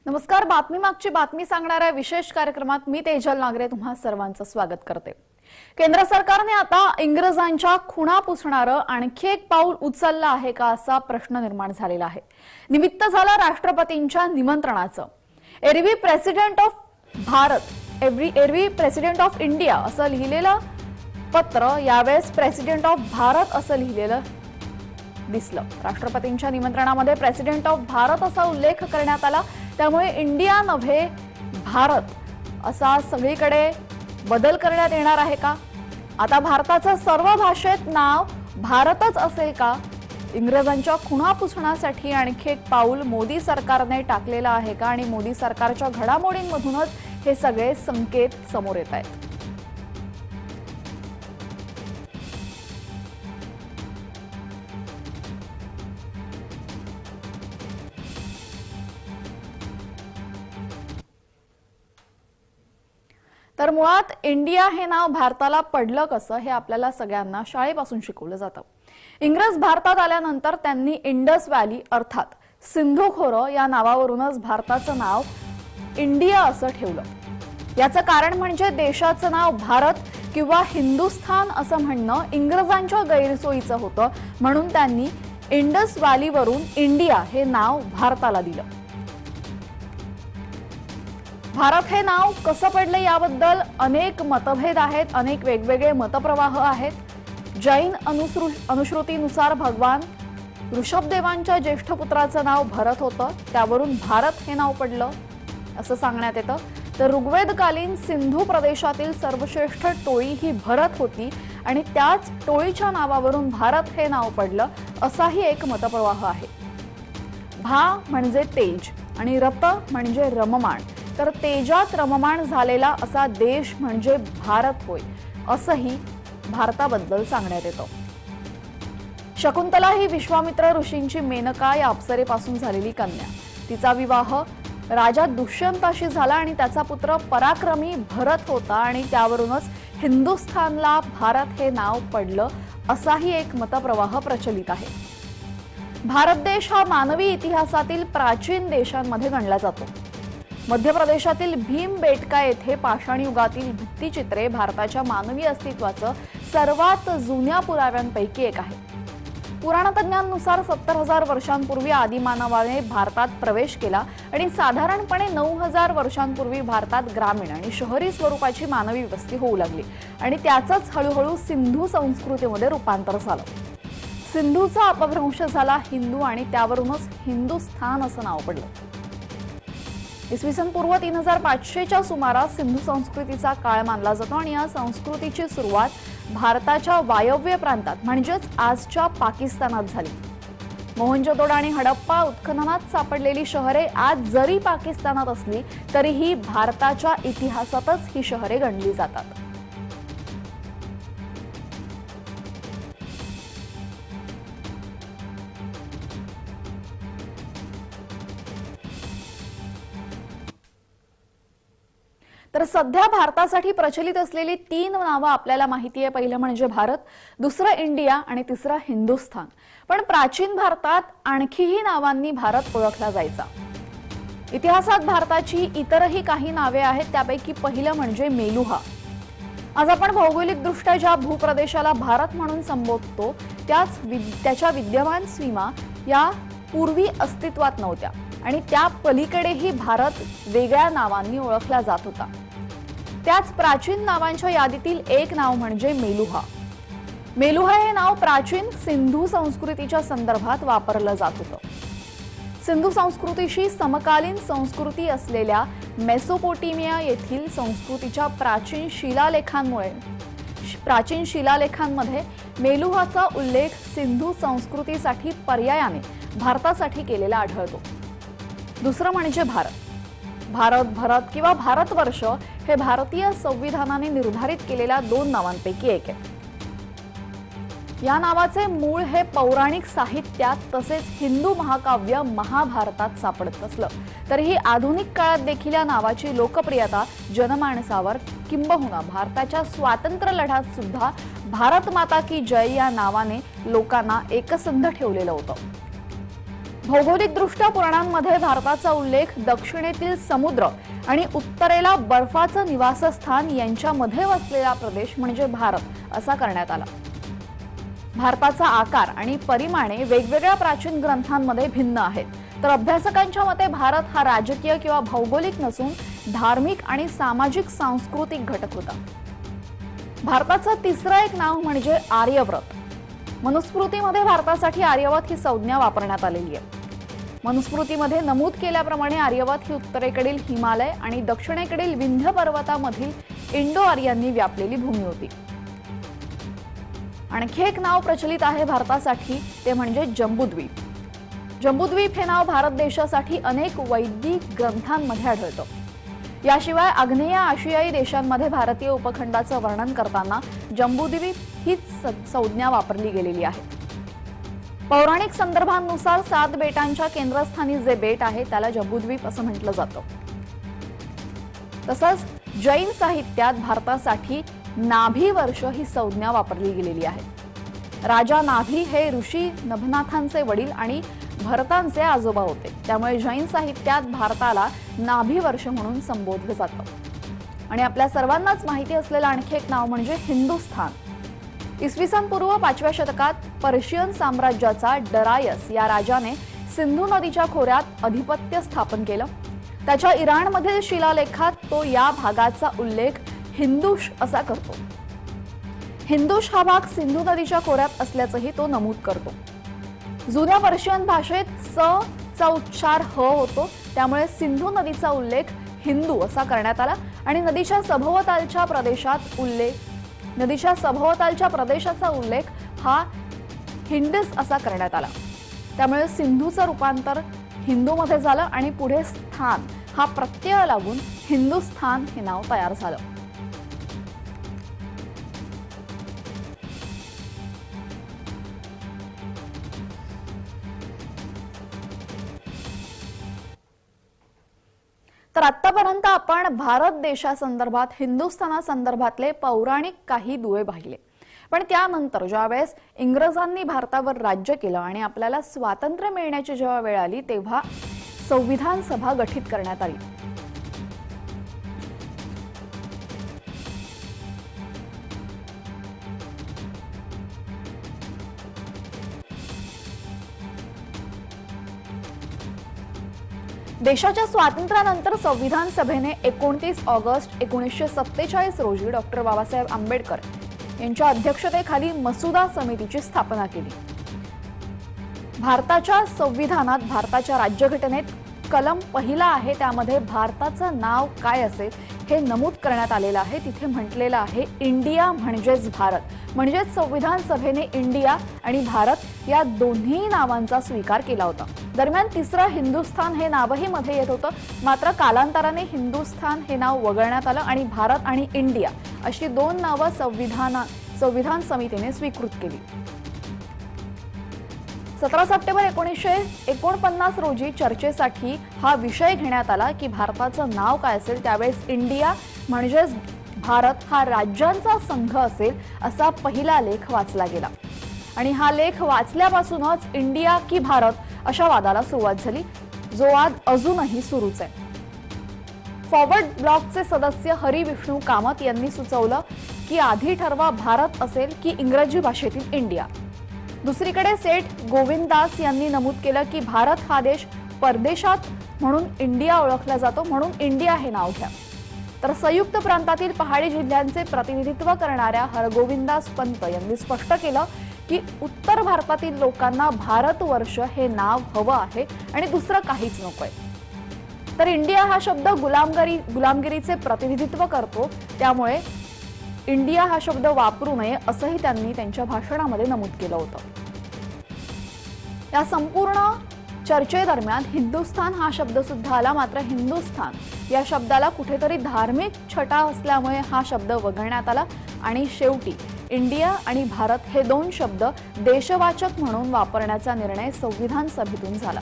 नमस्कार. बातमी मागची बातमी सांगणाऱ्या विशेष कार्यक्रमात मी तेजल नागरे तुम्हा सर्वांचं स्वागत करते. केंद्र सरकारने आता इंग्रजांच्या खुणा पुसणारं आणखी एक पाऊल उचललं आहे का असा प्रश्न निर्माण झालेला आहे. निमित्त झालं राष्ट्रपतींच्या निमंत्रणाचं. एरवी प्रेसिडेंट ऑफ भारत, एरवी प्रेसिडेंट ऑफ इंडिया असं लिहिलेलं पत्र यावेळेस प्रेसिडेंट ऑफ भारत असं लिहिलेलं दिसलं. राष्ट्रपतींच्या निमंत्रणामध्ये प्रेसिडेंट ऑफ भारत असा उल्लेख करण्यात आला. त्यामुळे इंडिया नव्हे भारत असा सगळीकडे बदल करण्यात येणार आहे का? आता भारताचं सर्व भाषेत नाव भारतच असेल का? इंग्रजांच्या खुणा पुसण्यासाठी आणखी एक पाऊल मोदी सरकारने टाकलेलं आहे का? आणि मोदी सरकारच्या घडामोडींमधूनच हे सगळे संकेत समोर येत आहेत. तर मुळात इंडिया हे नाव भारताला पडलं कसं हे आपल्याला सगळ्यांना शाळेपासून शिकवलं जातं. इंग्रज भारतात आल्यानंतर त्यांनी इंडस व्हॅली अर्थात सिंधू खोरं या नावावरूनच भारताचं नाव इंडिया असं ठेवलं. याचं कारण म्हणजे देशाचं नाव भारत किंवा हिंदुस्थान असं म्हणणं इंग्रजांच्या गैरसोयीचं होतं, म्हणून त्यांनी इंडस व्हॅलीवरून इंडिया हे नाव भारताला दिलं. भारत हे नाव कसं पडलं याबद्दल अनेक मतभेद आहेत, अनेक वेगवेगळे मतप्रवाह आहेत. जैन अनुश्रुतीनुसार भगवान ऋषभदेवांच्या ज्येष्ठ पुत्राचं नाव भरत होतं, त्यावरून भारत हे नाव पडलं असं सांगण्यात येतं. तर ऋग्वेदकालीन सिंधू प्रदेशातील सर्वश्रेष्ठ टोळी ही भरत होती आणि त्याच टोळीच्या नावावरून भारत हे नाव पडलं असाही एक मतप्रवाह आहे. भा म्हणजे तेज आणि रत म्हणजे रममाण, तर तेजात रममाण झालेला असा देश म्हणजे भारत होय असंही भारताबद्दल सांगण्यात येतं. शकुंतला ही विश्वामित्र ऋषींची मेनका या अप्सरेपासून झालेली कन्या. तिचा विवाह राजा दुष्यंताशी झाला आणि त्याचा पुत्र पराक्रमी भरत होता आणि त्यावरूनच हिंदुस्थानला भारत हे नाव पडलं असाही एक मतप्रवाह प्रचलित आहे. भारत देश हा मानवी इतिहासातील प्राचीन देशांमध्ये गणला जातो. मध्य प्रदेशातील भीमबेटका येथे पाषाण युगातील भित्तिचित्रे भारताच्या मानवी अस्तित्वाचं सर्वात जुन्या पुराव्यांपैकी एक आहे. पुराणतज्ञांनुसार 70,000 वर्षांपूर्वी आदिमानवाने भारतात प्रवेश केला आणि साधारणपणे 9,000 वर्षांपूर्वी भारतात ग्रामीण आणि शहरी स्वरूपाची मानवी वस्ती होऊ लागली आणि त्याचंच हळूहळू सिंधू संस्कृतीमध्ये रूपांतर झालं. सिंधूचा अपभ्रंश झाला हिंदू आणि त्यावरूनच हिंदुस्थान असं नाव पडलं. इसवी सन पूर्व 3500च्या सुमारास सिंधू संस्कृतीचा काळ मानला जातो आणि या संस्कृतीची सुरुवात भारताच्या वायव्य प्रांतात म्हणजेच आजच्या पाकिस्तानात झाली. मोहनजोदडो आणि हडप्पा उत्खननात सापडलेली शहरे आज जरी पाकिस्तानात असली तरीही भारताच्या इतिहासातच ही शहरे गणली जातात. तर सध्या भारतासाठी प्रचलित असलेली 3 नावं आपल्याला माहिती आहे. पहिलं म्हणजे भारत, दुसरं इंडिया आणि तिसरं हिंदुस्थान. पण प्राचीन भारतात आणखीही नावांनी भारत ओळखला जायचा. इतिहासात भारताची इतरही काही नावे आहेत. त्यापैकी पहिलं म्हणजे मेलुहा. आज आपण भौगोलिकदृष्ट्या ज्या भूप्रदेशाला भारत म्हणून संबोधतो त्याच्या विद्यमान सीमा या पूर्वी अस्तित्वात नव्हत्या आणि त्या पलीकडेही भारत वेगळ्या नावांनी ओळखला जात होता. त्याच प्राचीन नावांच्या यादीतील एक नाव म्हणजे मेलुहा. मेलुहा हे नाव प्राचीन सिंधू संस्कृतीच्या संदर्भात वापरलं जात होतं. सिंधू संस्कृतीशी समकालीन संस्कृती असलेल्या मेसोपोटेमिया येथील संस्कृतीच्या प्राचीन शिलालेखांमध्ये मेलुहाचा उल्लेख सिंधू संस्कृतीसाठी पर्यायाने भारतासाठी केलेला आढळतो. दुसरं म्हणजे भारत किंवा भारतवर्ष हे भारतीय संविधानाने निर्धारित केलेल्या 2 नावांपैकी एक आहे. या नावाचे मूळ हे पौराणिक साहित्यात तसेच हिंदू महाकाव्य महाभारतात सापडत असलं तरीही आधुनिक काळात देखील या नावाची लोकप्रियता जनमानसावर किंबहुना भारताच्या स्वातंत्र्य लढ्यात सुद्धा भारत माता की जय या नावाने लोकांना एकसंध ठेवलेलं होतं. भौगोलिकदृष्ट्या पुराणांमध्ये भारताचा उल्लेख दक्षिणेतील समुद्र आणि उत्तरेला बर्फाचं निवासस्थान यांच्यामध्ये वसलेला प्रदेश म्हणजे भारत असा करण्यात आला. भारताचा आकार आणि परिमाणे वेगवेगळ्या प्राचीन ग्रंथांमध्ये भिन्न आहेत, तर अभ्यासकांच्या मते भारत हा राजकीय किंवा भौगोलिक नसून धार्मिक आणि सामाजिक सांस्कृतिक घटक होता. भारताचं तिसरं एक नाव म्हणजे आर्यव्रत. मनुस्मृतीमध्ये भारतासाठी आर्यवत ही संज्ञा वापरण्यात आलेली आहे. मनुस्मृतीमध्ये नमूद केल्याप्रमाणे आर्यवत ही उत्तरेकडील हिमालय आणि दक्षिणेकडील विंध्य पर्वतामधील इंडो आर्यांनी व्यापलेली भूमी होती. आणखी एक नाव प्रचलित आहे भारतासाठी, ते म्हणजे जम्बूद्वीप. जम्बूद्वीप हे नाव भारत देशासाठी अनेक वैदिक ग्रंथांमध्ये आढळतं. याशिवाय आग्नेय आशियाई देशांमध्ये भारतीय उपखंडाचं वर्णन करताना जम्बूद्वीप हीच संज्ञा वापरली गेलेली आहे. पौराणिक संदर्भांनुसार 7 बेटांच्या केंद्रस्थानी जे बेट आहे त्याला जम्बूद्वीप असं म्हटलं जातं. तसंच जैन साहित्यात भारतासाठी नाभी वर्ष ही संज्ञा वापरली गेलेली आहे. राजा नाभी हे ऋषी नभनाथांचे वडील आणि भरतांचे आजोबा होते, त्यामुळे जैन साहित्यात भारताला नाभी वर्ष म्हणून संबोधलं जातं. आणि आपल्या सर्वांनाच माहिती असलेलं आणखी एक नाव म्हणजे हिंदुस्थान. इसवी सन पूर्व 5व्या शतकात पर्शियन साम्राज्याचा डरायस या राजाने सिंधू नदीच्या खोऱ्यात अधिपत्य स्थापन केलं. त्याच्या इराणमधील शिलालेखात तो या भागाचा उल्लेख हिंदुश असा करतो. हिंदुश हा भाग सिंधू नदीच्या खोऱ्यात असल्याचंही तो नमूद करतो. जुन्या पर्शियन भाषेत स चा उच्चार ह होतो, त्यामुळे सिंधू नदीचा उल्लेख हिंदू असा करण्यात आला आणि नदीच्या सभोवतालच्या प्रदेशाचा उल्लेख हा हिंडिस असा करण्यात आला. त्यामुळे सिंधूचं रूपांतर हिंदूमध्ये झालं आणि पुढे स्थान हा प्रत्यय लागून हिंदुस्थान हे नाव तयार झालं. तर आतापर्यंत आपण भारत देशासंदर्भात हिंदुस्थानासंदर्भातले पौराणिक काही दुवे पाहिले. पण त्यानंतर ज्यावेळेस इंग्रजांनी भारतावर राज्य केलं आणि आपल्याला स्वातंत्र्य मिळण्याची जेव्हा वेळ आली तेव्हा संविधान सभा गठीत करण्यात आली. देशाच्या स्वातंत्र्यानंतर संविधान सभेने 29 ऑगस्ट 1947 रोजी डॉक्टर बाबासाहेब आंबेडकर यांच्या अध्यक्षतेखाली मसुदा समितीची स्थापना केली. भारताच्या संविधानात, भारताच्या राज्यघटनेत कलम पहिला आहे, त्यामध्ये भारताचं नाव काय असेल हे नमूद करण्यात आलेलं आहे. तिथे म्हटलेलं आहे इंडिया म्हणजेच भारत. म्हणजेच संविधान सभेने इंडिया आणि भारत या दोन्ही नावांचा स्वीकार केला होता. दरम्यान तिसरं हिंदुस्थान हे नावही मध्ये येत होतं, मात्र कालांतराने हिंदुस्थान हे नाव वगळण्यात आलं आणि भारत आणि इंडिया अशी 2 नावं संविधान समितीने स्वीकृत केली. 17 सप्टेंबर 1949 रोजी चर्चेसाठी हा विषय घेण्यात आला की भारताचं नाव काय असेल. त्यावेळेस इंडिया म्हणजेच भारत हा राज्यांचा संघ असेल असा पहिला लेख वाचला गेला आणि हा लेख वाचल्यापासूनच इंडिया की भारत अशा वादाला सुरुवात झाली, जो वाद अजूनही सुरूच आहे. फॉरवर्ड ब्लॉकचे सदस्य हरी विष्णू कामत यांनी सुचवलं की आधी ठरवा भारत असेल की इंग्रजी भाषेतील इंडिया. दुसरीकडे सेठ गोविंदास यांनी नमूद केलं की भारत हा देश परदेशात म्हणून इंडिया ओळखला जातो, म्हणून इंडिया हे नाव घ्या. तर संयुक्त प्रांतातील पहाडी जिल्ह्यांचे प्रतिनिधित्व करणाऱ्या हरगोविंदास पंत यांनी स्पष्ट केलं की उत्तर भारतातील लोकांना भारतवर्ष हे नाव हवं आहे आणि दुसरं काहीच नकोय. तर इंडिया हा शब्द गुलामगिरीचे प्रतिनिधित्व करतो, त्यामुळे इंडिया हा शब्द वापरू नये असंही त्यांनी त्यांच्या भाषणामध्ये नमूद केलं होतं. या संपूर्ण चर्चेदरम्यान हिंदुस्थान हा शब्द सुद्धा आला, मात्र हिंदुस्थान या शब्दाला कुठेतरी धार्मिक छटा असल्यामुळे हा शब्द वगळण्यात आला आणि शेवटी इंडिया आणि भारत हे 2 शब्द देशवाचक म्हणून वापरण्याचा निर्णय संविधान सभेतून झाला.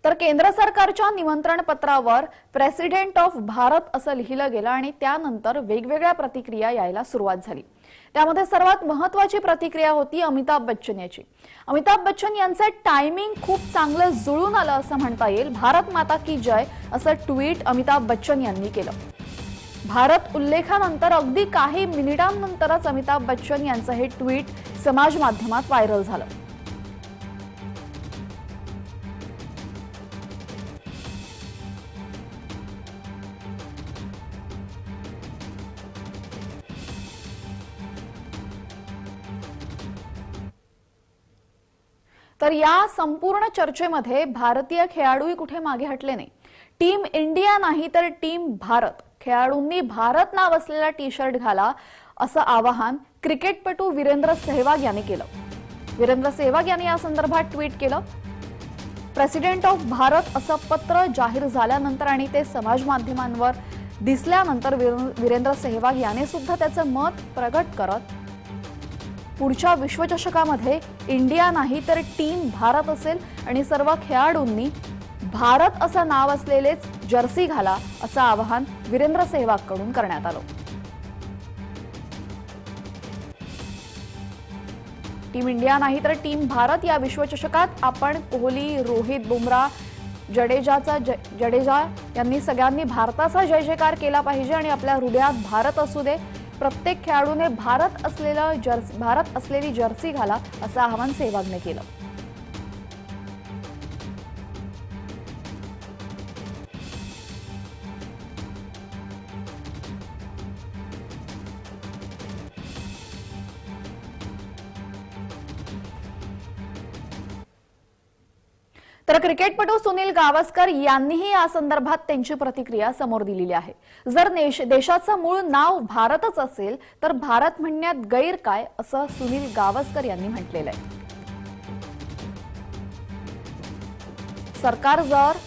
तर केंद्र सरकारच्या निमंत्रण पत्रावर प्रेसिडेंट ऑफ भारत असं लिहिलं गेलं आणि त्यानंतर वेगवेगळ्या प्रतिक्रिया यायला सुरुवात झाली। त्यामध्ये सर्वात महत्त्वाची प्रतिक्रिया होती अमिताभ बच्चन याची। अमिताभ बच्चन यांचे टायमिंग खूप चांगलं जुळून आलं असं म्हणता येईल। भारत माता की जय असं ट्विट अमिताभ बच्चन यांनी केलं। भारत उल्लेखानंतर अगदी काही मिनिटांनंतरच अमिताभ बच्चन यांचं हे ट्विट समाज माध्यमात व्हायरल झालं। तर या संपूर्ण चर्चेमध्ये भारतीय खेळाडूही कुठे मागे हटले नाही। टीम इंडिया नाही तर टीम भारत खेळाडूंनी भारत नाव असलेला टी शर्ट घाला असं आवाहन क्रिकेटपटू वीरेंद्र सहवाग यांनी केलं। वीरेंद्र सहवाग यांनी या संदर्भात ट्विट केलं। प्रेसिडेंट ऑफ भारत असं पत्र जाहीर झाल्यानंतर आणि ते समाज माध्यमांवर दिसल्यानंतर वीरेंद्र सहवाग याने सुद्धा त्याचं मत प्रगट करत पुढच्या विश्वचषकामध्ये इंडिया नाही तर टीम भारत असेल आणि सर्व खेळाडूंनी भारत असं नाव असलेलेच जर्सी घाला असं आवाहन वीरेंद्र सहवागकडून करण्यात आलं। टीम इंडिया नाही तर टीम भारत या विश्वचषकात आपण कोहली, रोहित, बुमराह, जडेजा यांनी सगळ्यांनी भारताचा जय जयकार केला पाहिजे आणि आपल्या हृदयात भारत असू दे। प्रत्येक खेळाडूने भारत असलेली जर्सी घाला असं आवाहन सहवागने केलं। तर क्रिकेटपटू सुनील गावस्कर यांनीही या संदर्भात त्यांची प्रतिक्रिया समोर दिलेली आहे। जर देशाचं मूळ नाव भारतच असेल तर भारत म्हणण्यात गैर काय असं सुनील गावस्कर यांनी म्हटलेलं आहे। सरकार जर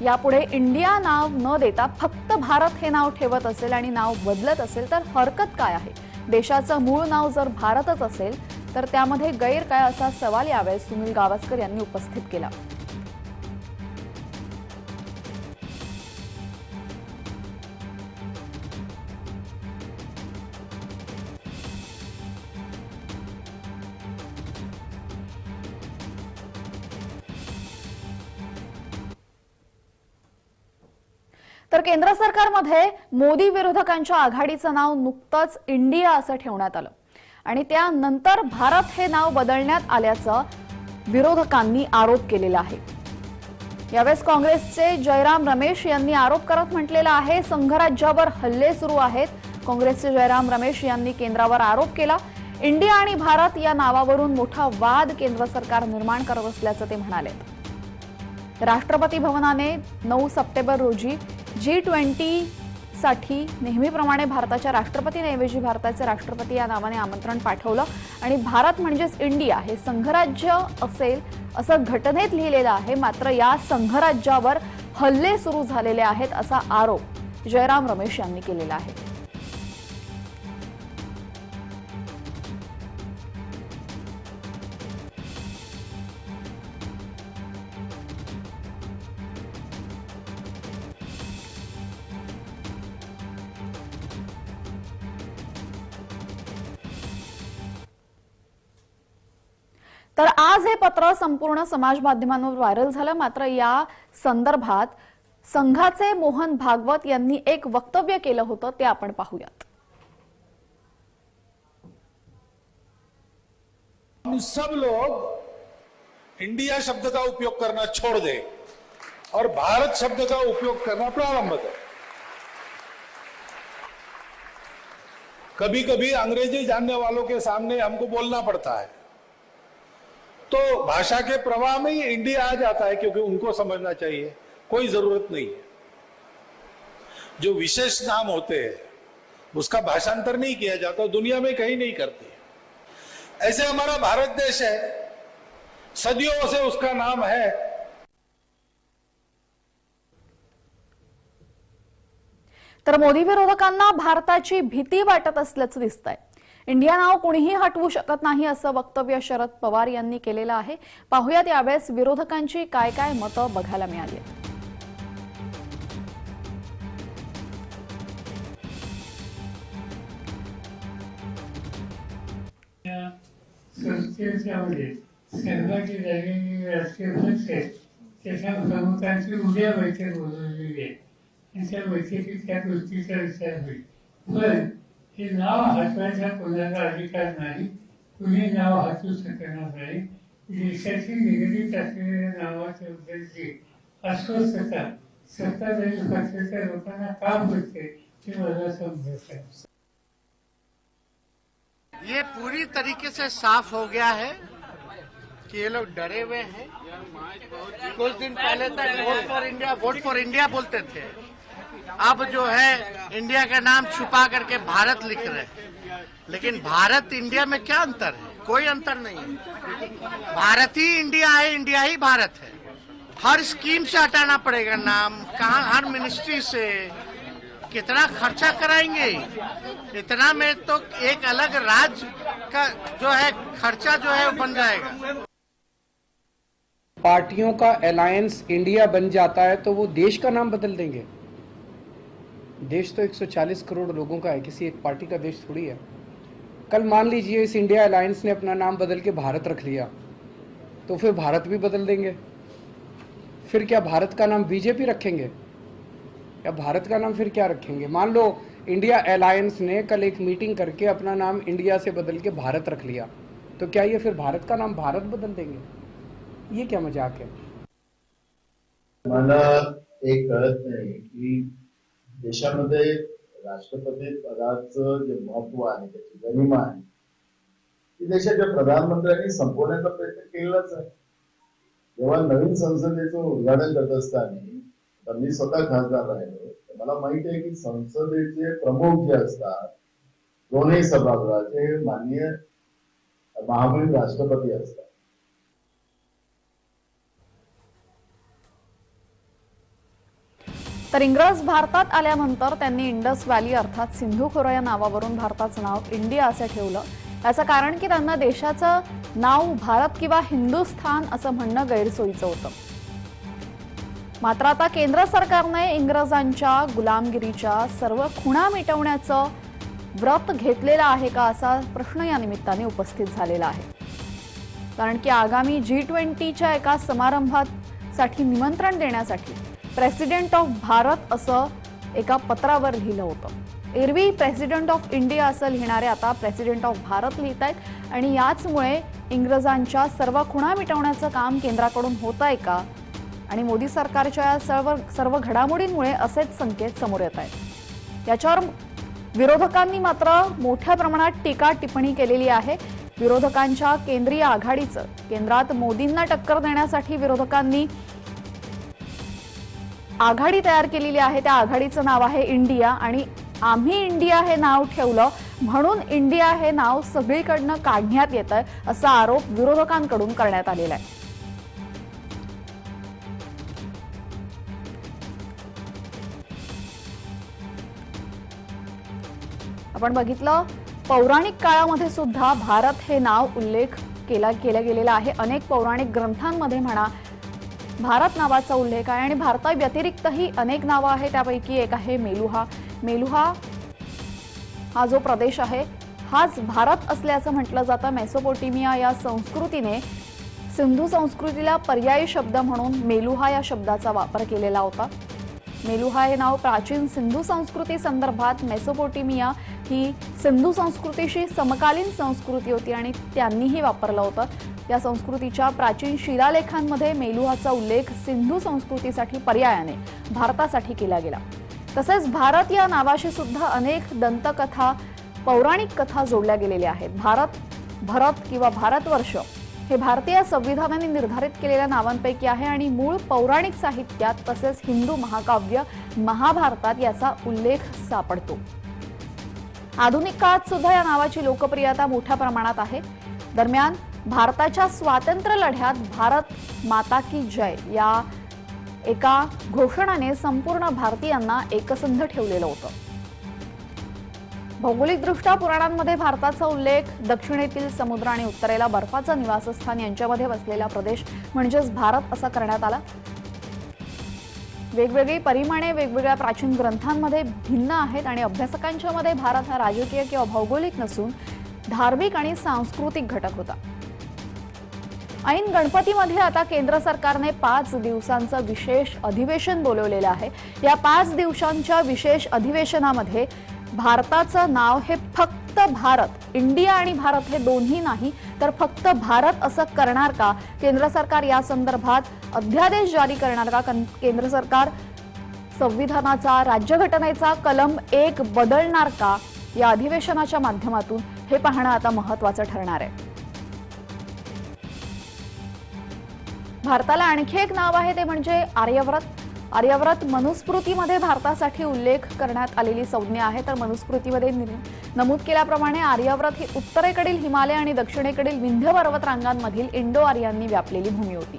यापुढे इंडिया नाव न देता फक्त भारत हे नाव ठेवत असेल आणि नाव बदलत असेल तर हरकत काय आहे। देशाचं मूळ नाव जर भारतच असेल तर त्यामध्ये गैर काय असा सवाल यावेळी सुनील गावस्कर यांनी उपस्थित केला। तर केंद्र सरकारमध्ये मोदी विरोधकांच्या आघाडीचं नाव नुकतंच इंडिया असं ठेवण्यात आलं आणि त्यानंतर भारत हे नाव बदलण्यात आल्याचं विरोधकांनी आरोप केलेला आहे। यावेळेस काँग्रेसचे जयराम रमेश यांनी आरोप करत म्हटलेलं आहे संघराज्यावर हल्ले सुरू आहेत। काँग्रेसचे जयराम रमेश यांनी केंद्रावर आरोप केला। इंडिया आणि भारत या नावावरून मोठा वाद केंद्र सरकार निर्माण करत असल्याचं ते म्हणाले। राष्ट्रपती भवनाने 9 सप्टेंबर रोजी G20 साठी नेहमीप्रमाणे भारताच्या राष्ट्रपतींऐवजी भारताचे राष्ट्रपती या नावाने आमंत्रण पाठवलं आणि भारत म्हणजेच इंडिया हे संघराज्य असेल असं घटनेत लिहिलेलं आहे। मात्र या संघराज्यावर हल्ले सुरू झालेले आहेत असा आरोप जयराम रमेश यांनी केलेला आहे। तर आज हे पत्र संपूर्ण समाज माध्यमांवर व्हायरल झालं। मात्र या संदर्भात संघाचे मोहन भागवत यांनी एक वक्तव्य केलं होतं ते आपण पाहूयात। हम सब लोग इंडिया शब्द का उपयोग करना छोड़ दें और भारत शब्द का उपयोग करना प्रारंभ करें। कभी कभी अंग्रेजी जानने वालों के सामने हमको बोलना पड़ता है तो भाषा के प्रवाह में ही इंडिया आ जाता है क्योंकि उनको समझना चाहिए, कोई जरूरत नहीं है। जो विशेष नाम होते हैं उसका भाषांतर नहीं किया जाता, दुनिया में कहीं नहीं करते। ऐसे हमारा भारत देश है, सदियों से उसका नाम है। तर मोदी विरोधकांना भारताची भीती वाटत असल्याचं दिसतंय। इंडिया नाव कोणीही हटवू शकत नाही असं वक्तव्य शरद पवार यांनी केलेलं आहे. पाहुयात यावेळेस विरोधकांची काय काय मतं बघायला मिळाली. संस्थेच्यामध्ये सहभागी झालेली राजकीय पक्ष आहेत त्याच्या प्रमुखांची उद्या बैठक बोलवलेली आहे आणि त्या बैठकीत त्या गोष्टीचा विचार होईल. पण हे नाव हटवायचा कोणाला अधिकार नाही, कुणी नाव हटवू शकणार नाही. देशाची निगडीत असलेल्या नावाच्या बद्दलची अस्वस्थता सत्ताधारी पक्षाच्या लोकांना का पडते ते मला समजत आहे. ये पूरी तरीके से साफ हो गया है कि ये लोग डरे हुए हैं. कुछ दिन पहले तक वोट फॉर इंडिया बोलते थे, अब जो है इंडिया का नाम छुपा करके भारत लिख रहे हैं. लेकिन भारत इंडिया में क्या अंतर है? कोई अंतर नहीं है. भारत ही इंडिया है, इंडिया ही भारत है. हर स्कीम से हटाना पड़ेगा नाम, कहाँ हर मिनिस्ट्री से कितना खर्चा कराएंगे. इतना में तो एक अलग राज्य का जो है खर्चा जो है वो बन जाएगा. पार्टियों का अलायंस इंडिया बन जाता है तो वो देश का नाम बदल देंगे. देश तो 140 करोड़ लोगों का है, किसी एक पार्टी का देश थोड़ी है. कल मान लीजिए इस इंडिया अलायंस ने अपना नाम बदल के भारत रख लिया तो फिर भारत भी बदल देंगे. फिर क्या भारत का नाम बीजेपी रखेंगे या भारत का नाम फिर क्या रखेंगे? मान लो इंडिया अलायंस ने कल एक मीटिंग करके अपना नाम इंडिया से बदल के भारत रख लिया तो क्या ये फिर भारत का नाम भारत बदल देंगे? ये क्या मजाक है? मला एक कळत नाही की देशामध्ये राष्ट्रपती पदाचं जे महत्व आहे, त्याची गरिमा आहे, ती देशाच्या प्रधानमंत्र्यांनी संपवण्याचा प्रयत्न केलाच आहे. जेव्हा नवीन संसदेचं उद्घाटन करत असताना तर मी स्वतः खासदार राहिलो, मला माहिती आहे की संसदेचे प्रमुख जे असतात दोन्ही सभागृहाचे माननीय महामहिम राष्ट्रपती असतात. तर इंग्रज भारतात आल्यानंतर त्यांनी इंडस व्हॅली अर्थात सिंधू खोरा या नावावरून भारताचं नाव इंडिया असं ठेवलं. याचं कारण की त्यांना देशाचं नाव भारत किंवा हिंदुस्थान असं म्हणणं गैरसोयीचं होतं. मात्र आता केंद्र सरकारने इंग्रजांच्या गुलामगिरीच्या सर्व खुणा मिटवण्याचं व्रत घेतलेलं आहे का असा प्रश्न या निमित्ताने उपस्थित झालेला आहे. कारण की आगामी G20च्या एका समारंभासाठी निमंत्रण देण्यासाठी प्रेसिडेंट ऑफ भारत असं एका पत्रावर लिहिलं होतं. एरवी प्रेसिडेंट ऑफ इंडिया असं लिहिणारे आता प्रेसिडेंट ऑफ भारत लिहित आहेत आणि याचमुळे इंग्रजांच्या सर्व खुणा मिटवण्याचं काम केंद्राकडून होत आहे का आणि मोदी सरकारच्या सर्व घडामोडींमुळे असेच संकेत समोर येत आहेत. याच्यावर विरोधकांनी मात्र मोठ्या प्रमाणात टीका टिप्पणी केलेली आहे. विरोधकांच्या केंद्रीय आघाडीचं केंद्रात मोदींना टक्कर देण्यासाठी विरोधकांनी आघाडी तयार केलेली आहे. त्या आघाडीचं नाव आहे इंडिया आणि आम्ही इंडिया हे नाव ठेवलं म्हणून इंडिया हे नाव सगळीकडनं काढण्यात येतंय असा आरोप विरोधकांकडून करण्यात आलेला आहे. आपण बघितलं पौराणिक काळामध्ये सुद्धा भारत हे नाव उल्लेख केला गेलेला आहे. अनेक पौराणिक ग्रंथांमध्ये म्हणा भारत नावाचा उल्लेख आहे आणि भारता व्यतिरिक्तही अनेक नावं आहेत. त्यापैकी एक आहे मेलुहा. मेलुहा हा जो प्रदेश आहे हाच भारत असल्याचं म्हटलं जातं. मेसोपोटेमिया या संस्कृतीने सिंधू संस्कृतीला पर्यायी शब्द म्हणून मेलुहा या शब्दाचा वापर केलेला होता. मेलुहा हे नाव प्राचीन सिंधू संस्कृती संदर्भात मेसोपोटेमिया ही सिंधू संस्कृतीशी समकालीन संस्कृती होती आणि त्यांनीही वापरलं होतं. या संस्कृतीच्या प्राचीन शिलालेखांमध्ये मेलुहाचा उल्लेख सिंधू संस्कृतीसाठी पर्यायाने भारतासाठी केला गेला. तसेच भारत या नावाशी सुद्धा अनेक दंतकथा पौराणिक कथा जोडल्या गेलेल्या आहेत. भरत किंवा भारतवर्ष हे भारतीय संविधानाने निर्धारित केलेल्या नावांपैकी आहे आणि मूळ पौराणिक साहित्यात तसेच हिंदू महाकाव्य महाभारतात याचा उल्लेख सापडतो. आधुनिक काळात सुद्धा या नावाची लोकप्रियता मोठ्या प्रमाणात आहे. दरम्यान भारताच्या स्वातंत्र्य लढ्यात भारत माता की जय या एका घोषणाने संपूर्ण भारतीयांना एकसंध ठेवलेलं होतं. भौगोलिकदृष्ट्या पुराणांमध्ये भारताचा उल्लेख दक्षिणेतील समुद्र आणि उत्तरेला बर्फाचं निवासस्थान यांच्यामध्ये वसलेला प्रदेश म्हणजेच भारत असा करण्यात आला। वेगवेगळी परिमाणे वेगवेगळ्या प्राचीन ग्रंथांमध्ये भिन्न आहेत आणि अभ्यासकांच्या मध्ये भारत हा राजकीय किंवा भौगोलिक नसून धार्मिक आणि सांस्कृतिक घटक होता। ऐन गणपतीमध्ये आता केंद्र सरकारने 5 दिवसांचं विशेष अधिवेशन बोलवलेलं आहे। या 5 दिवसांच्या विशेष अधिवेशनामध्ये भारताचं नाव हे फक्त भारत, इंडिया आणि भारत हे दोन्ही नाही तर फक्त भारत असं करणार का? केंद्र सरकार या संदर्भात अध्यादेश जारी करणार का? केंद्र सरकार संविधानाचा, राज्यघटनेचा कलम 1 बदलणार का? या अधिवेशनाच्या माध्यमातून हे पाहणं आता महत्त्वाचं ठरणार आहे। भारताला आणखी एक नाव आहे ते म्हणजे आर्यव्रत। आर्यव्रत मनुस्मृतीमध्ये भारतासाठी उल्लेख करण्यात आलेली संज्ञा आहे। तर मनुस्मृतीमध्ये नमूद केल्याप्रमाणे आर्यव्रत ही उत्तरेकडील हिमालय आणि दक्षिणेकडील विंध्य पर्वतरांगांमधील इंडो आर्यांनी व्यापलेली भूमी होती।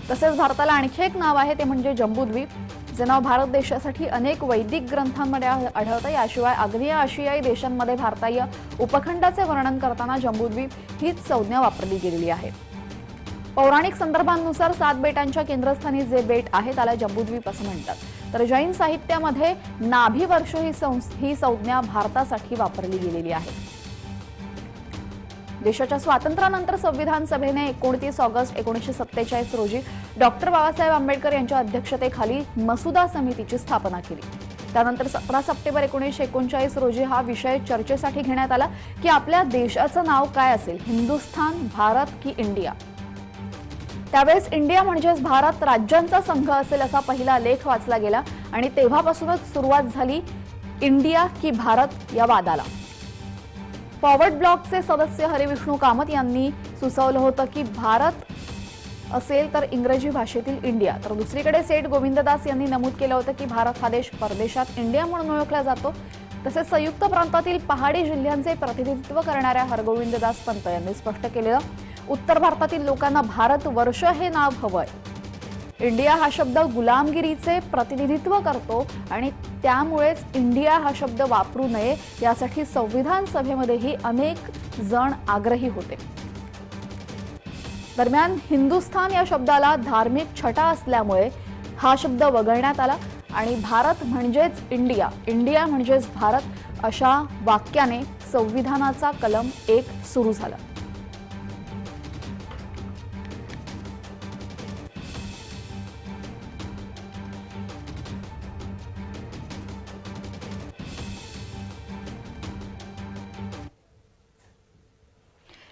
तसेच भारताला आणखी एक नाव आहे ते म्हणजे जम्बूद्वीप, जे नाव भारत देशासाठी अनेक वैदिक ग्रंथांमध्ये आढळतं। याशिवाय आग्नेय आशियाई देशांमध्ये भारतीय उपखंडाचे वर्णन करताना जम्बूद्वीप हीच संज्ञा वापरली गेलेली आहे। पौराणिक संदर्भांनुसार 7 बेटांच्या केंद्रस्थानी जे बेट आहे त्याला जम्बूद्वीप असं म्हणतात। तर जैन साहित्यामध्ये नाभी वर्ष ही संज्ञा भारतासाठी वापरली गेलेली आहे। देशाच्या स्वातंत्र्यानंतर संविधान सभेने 29 ऑगस्ट 1947 रोजी डॉक्टर बाबासाहेब आंबेडकर यांच्या अध्यक्षतेखाली मसुदा समितीची स्थापना केली। त्यानंतर 17 सप्टेंबर 1939 रोजी हा विषय चर्चेसाठी घेण्यात आला की आपल्या देशाचं नाव काय असेल, हिंदुस्थान, भारत की इंडिया। त्यावेळेस इंडिया म्हणजेच भारत राज्यांचा संघ असेल असा पहिला लेख वाचला गेला आणि तेव्हापासूनच सुरुवात झाली इंडिया की भारत या वादाला। फॉरवर्ड ब्लॉकचे सदस्य हरिविष्णू कामत यांनी सुचवलं होतं की भारत असेल तर इंग्रजी भाषेतील इंडिया, तर दुसरीकडे सेठ गोविंददास यांनी नमूद केलं होतं की भारत हा देश परदेशात इंडिया म्हणून ओळखला जातो। तसेच संयुक्त प्रांतातील पहाडी जिल्ह्यांचे प्रतिनिधित्व करणाऱ्या हरगोविंददास पंत यांनी स्पष्ट केलेलं उत्तर भारतातील लोकांना भारत वर्ष हे नाव हवंय। इंडिया हा शब्द गुलामगिरीचे प्रतिनिधित्व करतो आणि त्यामुळेच इंडिया हा शब्द वापरू नये यासाठी संविधान सभेमध्येही अनेक जण आग्रही होते। दरम्यान हिंदुस्थान या शब्दाला धार्मिक छटा असल्यामुळे हा शब्द वगळण्यात आला आणि भारत म्हणजेच इंडिया, इंडिया म्हणजेच भारत अशा वाक्याने संविधानाचा कलम 1 सुरू झाला।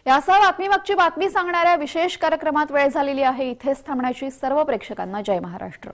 यासह बातमीमागची बातमी सांगणाऱ्या विशेष कार्यक्रमात वेळ झालेली आहे। इथेच थांबण्याची सर्व प्रेक्षकांना जय महाराष्ट्र।